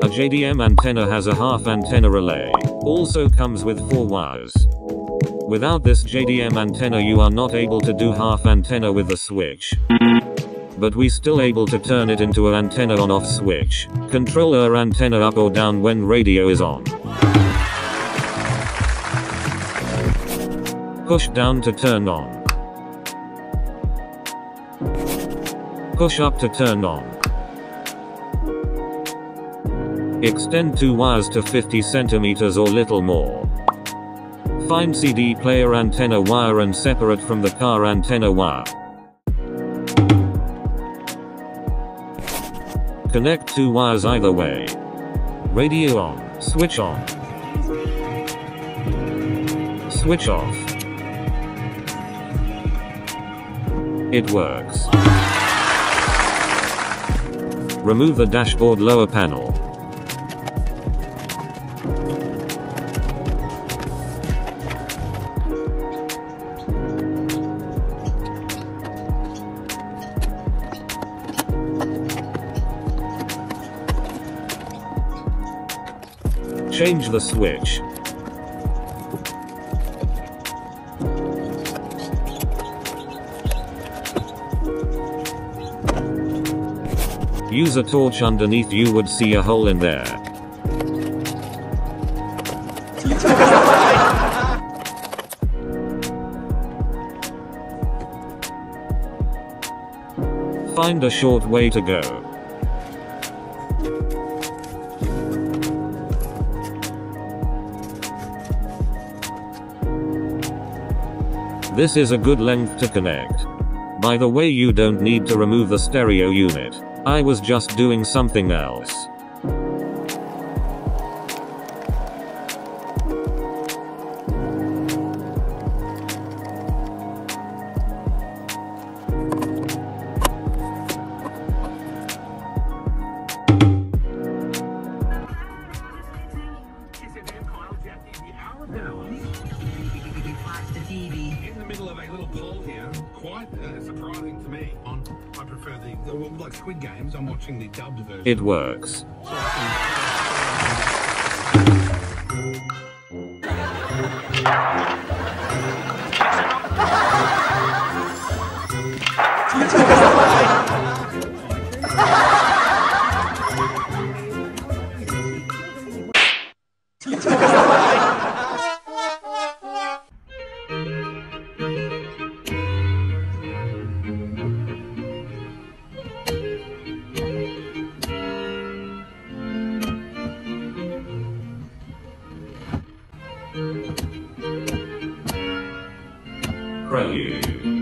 A JDM antenna has a half antenna relay. Also comes with 4 wires. Without this JDM antenna you are not able to do half antenna with the switch. But we still able to turn it into an antenna on off switch. Control our antenna up or down when radio is on. Push down to turn on. Push up to turn on. Extend 2 wires to 50 centimeters or little more. Find CD player antenna wire and separate from the car antenna wire. Connect 2 wires either way. Radio on, switch on. Switch off. It works. Remove the dashboard lower panel. Change the switch. Use a torch underneath, you would see a hole in there. Find a short way to go. This is a good length to connect. By the way, you don't need to remove the stereo unit. I was just doing something else. In the middle of a little poll here, quite surprising to me. I prefer like Squid Games, I'm watching the dubbed version. It works. Prelude.